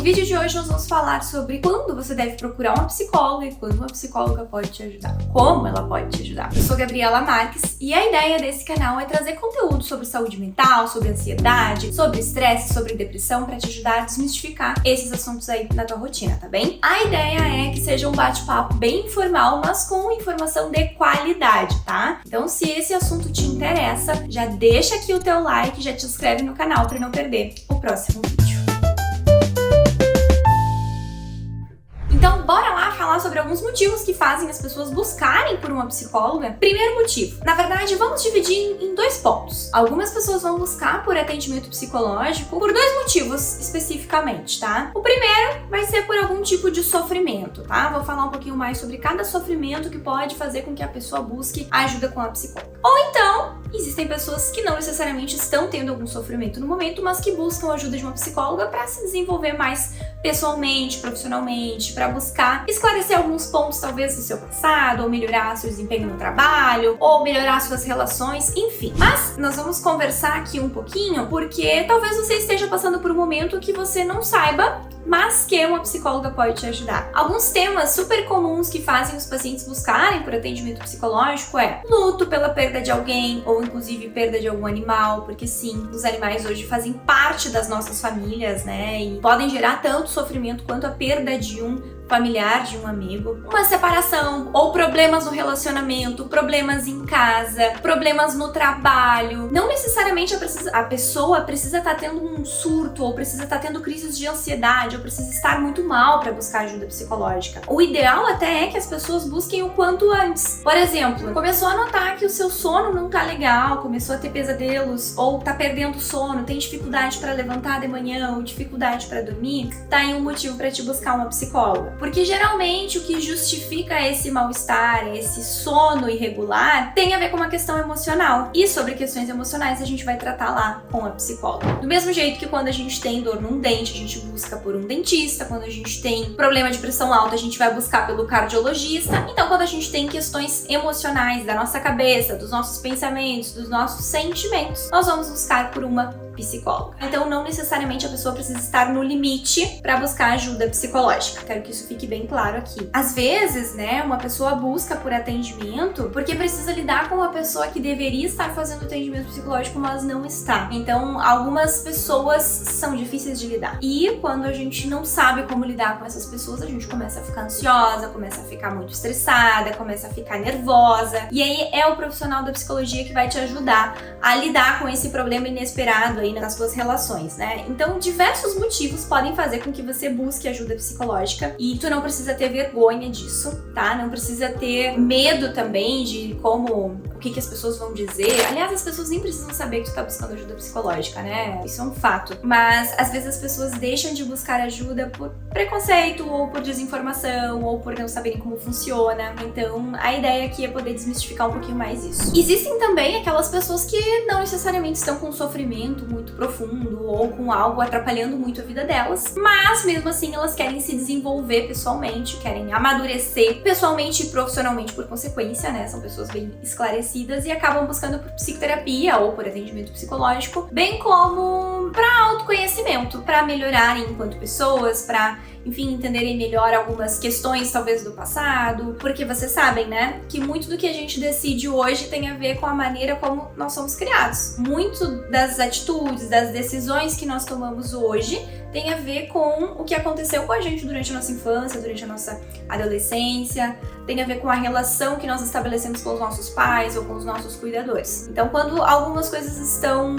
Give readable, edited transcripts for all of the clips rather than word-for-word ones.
vídeo de hoje nós vamos falar sobre quando você deve procurar uma psicóloga e quando uma psicóloga pode te ajudar, como ela pode te ajudar. Eu sou Gabriela Marques e a ideia desse canal é trazer conteúdo sobre saúde mental, sobre ansiedade, sobre estresse, sobre depressão, para te ajudar a desmistificar esses assuntos aí na tua rotina, tá bem? A ideia é que seja um bate-papo bem informal, mas com informação de qualidade, tá? Então, se esse assunto te interessa, já deixa aqui o teu like, já te inscreve no canal para não perder o próximo vídeo. Então, bora lá falar sobre alguns motivos que fazem as pessoas buscarem por uma psicóloga. Primeiro motivo, na verdade, vamos dividir em dois pontos. Algumas pessoas vão buscar por atendimento psicológico por dois motivos especificamente, tá? O primeiro vai ser por algum tipo de sofrimento, tá? Vou falar um pouquinho mais sobre cada sofrimento que pode fazer com que a pessoa busque ajuda com a psicóloga. Ou então, existem pessoas que não necessariamente estão tendo algum sofrimento no momento, mas que buscam a ajuda de uma psicóloga para se desenvolver mais pessoalmente, profissionalmente, para buscar esclarecer alguns pontos talvez do seu passado, ou melhorar seu desempenho no trabalho, ou melhorar suas relações, enfim. Mas nós vamos conversar aqui um pouquinho, porque talvez você esteja passando por um momento que você não saiba, mas que uma psicóloga pode te ajudar. Alguns temas super comuns que fazem os pacientes buscarem por atendimento psicológico é luto pela perda de alguém, ou inclusive perda de algum animal, porque sim, os animais hoje fazem parte das nossas famílias, né, e podem gerar tanto sofrimento quanto a perda de um familiar, de um amigo, uma separação, ou problemas no relacionamento, problemas em casa, problemas no trabalho. Não necessariamente a pessoa precisa estar tendo um surto, ou precisa estar tendo crises de ansiedade, ou precisa estar muito mal para buscar ajuda psicológica. O ideal até é que as pessoas busquem o quanto antes. Por exemplo, começou a notar que o seu sono não tá legal, começou a ter pesadelos, ou tá perdendo sono, tem dificuldade para levantar de manhã, ou dificuldade para dormir, tá aí um motivo para te buscar uma psicóloga. Porque geralmente o que justifica esse mal-estar, esse sono irregular, tem a ver com uma questão emocional. E sobre questões emocionais a gente vai tratar lá com a psicóloga. Do mesmo jeito que quando a gente tem dor num dente, a gente busca por um dentista. Quando a gente tem problema de pressão alta, a gente vai buscar pelo cardiologista. Então, quando a gente tem questões emocionais da nossa cabeça, dos nossos pensamentos, dos nossos sentimentos, nós vamos buscar por uma psicóloga. Então, não necessariamente a pessoa precisa estar no limite para buscar ajuda psicológica. Quero que isso fique bem claro aqui. Às vezes, né, uma pessoa busca por atendimento porque precisa lidar com uma pessoa que deveria estar fazendo atendimento psicológico, mas não está. Então, algumas pessoas são difíceis de lidar. E quando a gente não sabe como lidar com essas pessoas, a gente começa a ficar ansiosa, começa a ficar muito estressada, começa a ficar nervosa. E aí é o profissional da psicologia que vai te ajudar a lidar com esse problema inesperado aí nas suas relações, né? Então, diversos motivos podem fazer com que você busque ajuda psicológica e tu não precisa ter vergonha disso, tá? Não precisa ter medo também de o que as pessoas vão dizer. Aliás, as pessoas nem precisam saber que tu tá buscando ajuda psicológica, né? Isso é um fato. Mas, às vezes, as pessoas deixam de buscar ajuda por preconceito, ou por desinformação, ou por não saberem como funciona. Então, a ideia aqui é poder desmistificar um pouquinho mais isso. Existem também aquelas pessoas que não necessariamente estão com sofrimento muito profundo, ou com algo atrapalhando muito a vida delas, mas, mesmo assim, elas querem se desenvolver pessoalmente, querem amadurecer pessoalmente e profissionalmente por consequência, né? São pessoas bem esclarecidas e acabam buscando por psicoterapia ou por atendimento psicológico, bem como para autoconhecimento, para melhorarem enquanto pessoas, para, enfim, entenderem melhor algumas questões talvez do passado, porque vocês sabem, né, que muito do que a gente decide hoje tem a ver com a maneira como nós somos criados. Muito das atitudes, das decisões que nós tomamos hoje tem a ver com o que aconteceu com a gente durante a nossa infância, durante a nossa adolescência, tem a ver com a relação que nós estabelecemos com os nossos pais ou com os nossos cuidadores. Então, quando algumas coisas estão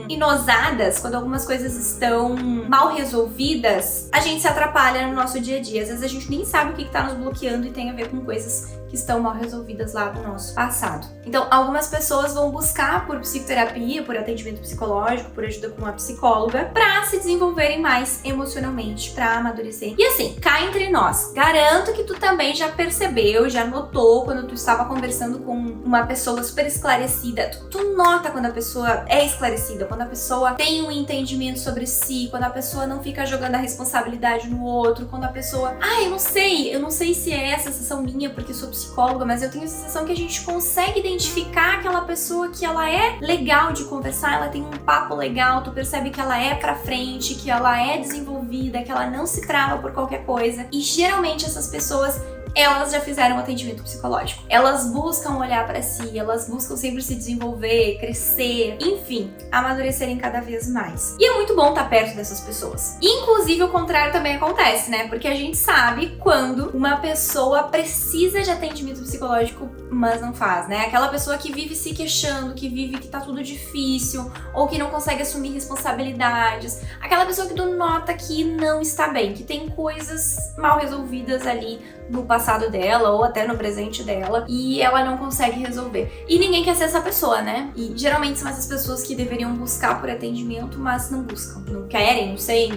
inosadas, quando algumas coisas estão mal resolvidas, a gente se atrapalha no nosso dia a dia. Às vezes a gente nem sabe o que está nos bloqueando e tem a ver com coisas que estão mal resolvidas lá do nosso passado. Então, algumas pessoas vão buscar por psicoterapia, por atendimento psicológico, por ajuda com uma psicóloga, para se desenvolverem mais emocionalmente, para amadurecer. E assim, cá entre nós, garanto que tu também já percebeu, já notou quando tu estava conversando com uma pessoa super esclarecida. Tu nota quando a pessoa é esclarecida, quando a pessoa tem um entendimento sobre si, quando a pessoa não fica jogando a responsabilidade no outro, quando a pessoa, eu não sei se é essa sensação minha porque sou psicóloga, mas eu tenho a sensação que a gente consegue identificar aquela pessoa que ela é legal de conversar, ela tem um papo legal, tu percebe que ela é pra frente, que ela é desenvolvida resolvida, que ela não se trava por qualquer coisa. E geralmente essas pessoas, elas já fizeram um atendimento psicológico. Elas buscam olhar pra si, elas buscam sempre se desenvolver, crescer, enfim, amadurecerem cada vez mais. E é muito bom estar perto dessas pessoas. Inclusive, o contrário também acontece, né? Porque a gente sabe quando uma pessoa precisa de atendimento psicológico, mas não faz, né? Aquela pessoa que vive se queixando, que vive que tá tudo difícil, ou que não consegue assumir responsabilidades. Aquela pessoa que tu nota que não está bem, que tem coisas mal resolvidas ali no passado dela ou até no presente dela e ela não consegue resolver. E ninguém quer ser essa pessoa, né? E geralmente são essas pessoas que deveriam buscar por atendimento, mas não buscam. Não querem, não sei,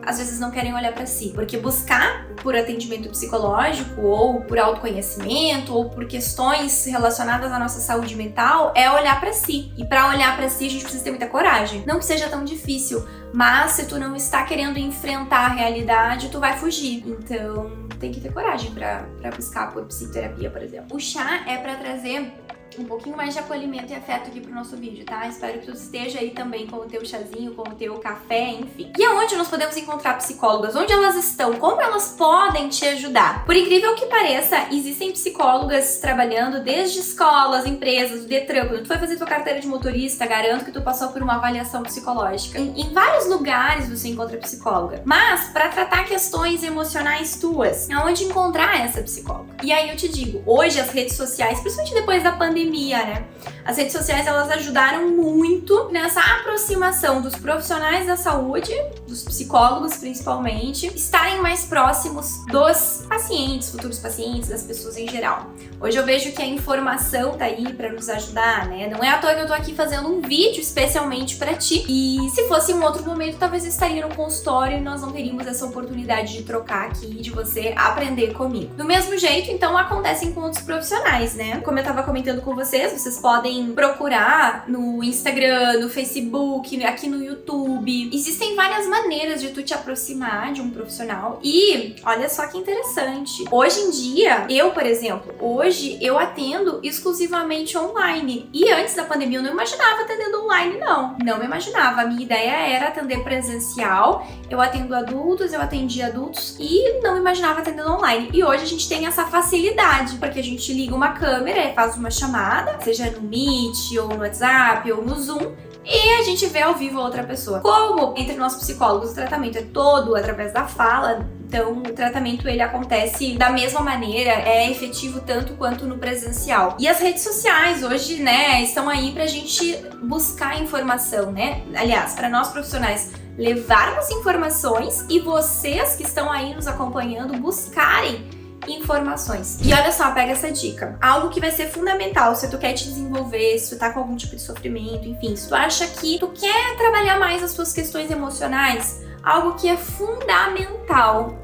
às vezes não querem olhar pra si. Porque buscar por atendimento psicológico ou por autoconhecimento ou por questões relacionadas à nossa saúde mental é olhar pra si. E pra olhar pra si a gente precisa ter muita coragem. Não que seja tão difícil, mas se tu não está querendo enfrentar a realidade, tu vai fugir. Então tem que ter coragem pra buscar por psicoterapia, por exemplo. O chá é pra trazer um pouquinho mais de acolhimento e afeto aqui pro nosso vídeo, tá? Espero que tu esteja aí também com o teu chazinho, com o teu café, enfim. E aonde nós podemos encontrar psicólogas? Onde elas estão? Como elas podem te ajudar? Por incrível que pareça, existem psicólogas trabalhando desde escolas, empresas, o Detran. Quando tu vai fazer tua carteira de motorista, garanto que tu passou por uma avaliação psicológica. Em vários lugares você encontra psicóloga. Mas, para tratar questões emocionais tuas, aonde encontrar essa psicóloga? E aí eu te digo, hoje as redes sociais, principalmente depois da pandemia, né? As redes sociais, elas ajudaram muito nessa aproximação dos profissionais da saúde, dos psicólogos principalmente, estarem mais próximos dos pacientes, futuros pacientes, das pessoas em geral. Hoje eu vejo que a informação tá aí pra nos ajudar, né? Não é à toa que eu tô aqui fazendo um vídeo especialmente pra ti. E se fosse em um outro momento, talvez eu estaria no consultório e nós não teríamos essa oportunidade de trocar aqui, de você aprender comigo. Do mesmo jeito, então, acontecem com outros profissionais, né? Como eu tava comentando com vocês podem procurar no Instagram, no Facebook, aqui no YouTube. Existem várias maneiras de tu te aproximar de um profissional. E olha só que interessante. Hoje em dia, eu, por exemplo, hoje eu atendo exclusivamente online. E antes da pandemia eu não imaginava atendendo online, não. Não me imaginava. A minha ideia era atender presencial. Eu atendo adultos, eu atendi adultos e não imaginava atendendo online. E hoje a gente tem essa facilidade, porque a gente liga uma câmera e faz uma chamada, seja no Meet, ou no WhatsApp, ou no Zoom, e a gente vê ao vivo a outra pessoa. Como entre nós psicólogos o tratamento é todo através da fala, então o tratamento ele acontece da mesma maneira, é efetivo tanto quanto no presencial. E as redes sociais hoje, né, estão aí pra gente buscar informação, né? Aliás, para nós profissionais levarmos informações e vocês que estão aí nos acompanhando buscarem informações. E olha só, pega essa dica. Algo que vai ser fundamental se tu quer te desenvolver, se tu tá com algum tipo de sofrimento, enfim, se tu acha que tu quer trabalhar mais as tuas questões emocionais, algo que é fundamental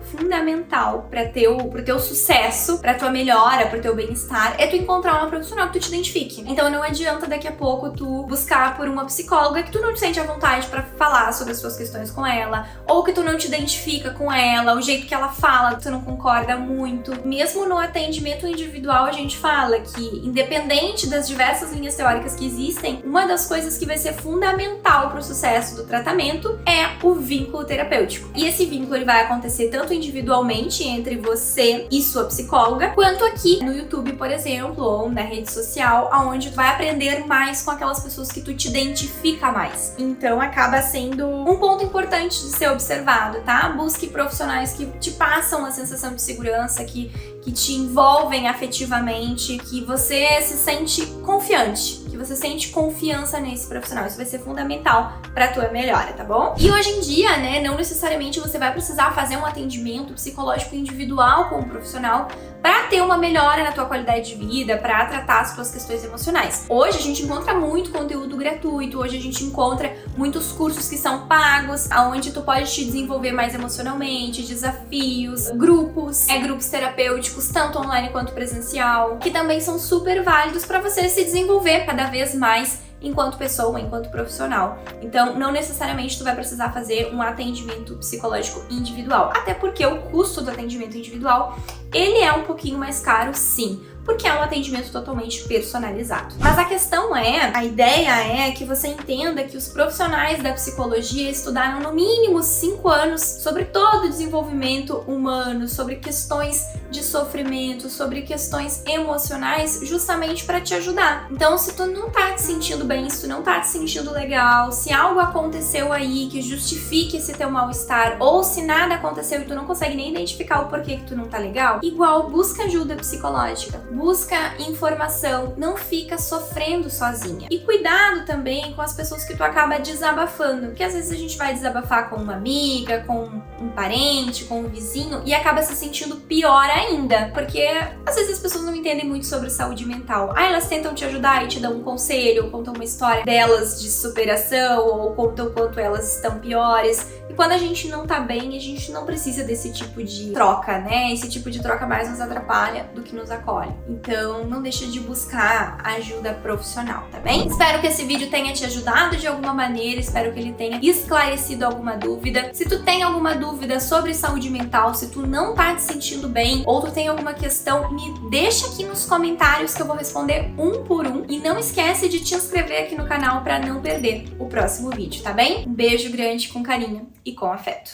pro teu sucesso, pra tua melhora, pro teu bem-estar, é tu encontrar uma profissional que tu te identifique. Então não adianta daqui a pouco tu buscar por uma psicóloga que tu não te sente à vontade pra falar sobre as tuas questões com ela, ou que tu não te identifica com ela, o jeito que ela fala, tu não concorda muito. Mesmo no atendimento individual a gente fala que, independente das diversas linhas teóricas que existem, uma das coisas que vai ser fundamental pro sucesso do tratamento é o vínculo terapêutico. E esse vínculo ele vai acontecer tanto individualmente entre você e sua psicóloga, quanto aqui no YouTube, por exemplo, ou na rede social, onde tu vai aprender mais com aquelas pessoas que tu te identifica mais. Então acaba sendo um ponto importante de ser observado, tá? Busque profissionais que te passam uma sensação de segurança, que te envolvem afetivamente, que você se sente confiante, que você sente confiança nesse profissional. Isso vai ser fundamental pra tua melhora, tá bom? E hoje em dia, né, não necessariamente você vai precisar fazer um atendimento psicológico individual com um profissional para ter uma melhora na tua qualidade de vida, para tratar as tuas questões emocionais. Hoje a gente encontra muito conteúdo gratuito, hoje a gente encontra muitos cursos que são pagos, aonde tu pode te desenvolver mais emocionalmente, desafios, grupos terapêuticos, tanto online quanto presencial, que também são super válidos para você se desenvolver cada vez mais enquanto pessoa, enquanto profissional. Então, não necessariamente tu vai precisar fazer um atendimento psicológico individual, até porque o custo do atendimento individual, ele é um pouquinho mais caro, sim. porque é um atendimento totalmente personalizado. Mas a ideia é que você entenda que os profissionais da psicologia estudaram no mínimo 5 anos sobre todo o desenvolvimento humano, sobre questões de sofrimento, sobre questões emocionais, justamente para te ajudar. Então, se tu não tá te sentindo bem, se tu não tá te sentindo legal, se algo aconteceu aí que justifique esse teu mal-estar, ou se nada aconteceu e tu não consegue nem identificar o porquê que tu não tá legal, igual, busca ajuda psicológica, busca informação, não fica sofrendo sozinha. E cuidado também com as pessoas que tu acaba desabafando, porque às vezes a gente vai desabafar com uma amiga, com um parente, com um vizinho e acaba se sentindo pior ainda, porque às vezes as pessoas não entendem muito sobre saúde mental. Elas tentam te ajudar e te dão um conselho, ou contam uma história delas de superação, ou contam o quanto elas estão piores. E quando a gente não tá bem, a gente não precisa desse tipo de troca, né? Esse tipo de troca mais nos atrapalha do que nos acolhe. Então, não deixa de buscar ajuda profissional, tá bem? Espero que esse vídeo tenha te ajudado de alguma maneira, espero que ele tenha esclarecido alguma dúvida. Se tu tem alguma dúvida sobre saúde mental, se tu não tá te sentindo bem, ou tu tem alguma questão, me deixa aqui nos comentários que eu vou responder um por um. E não esquece de te inscrever aqui no canal para não perder o próximo vídeo, tá bem? Um beijo grande com carinho e com afeto.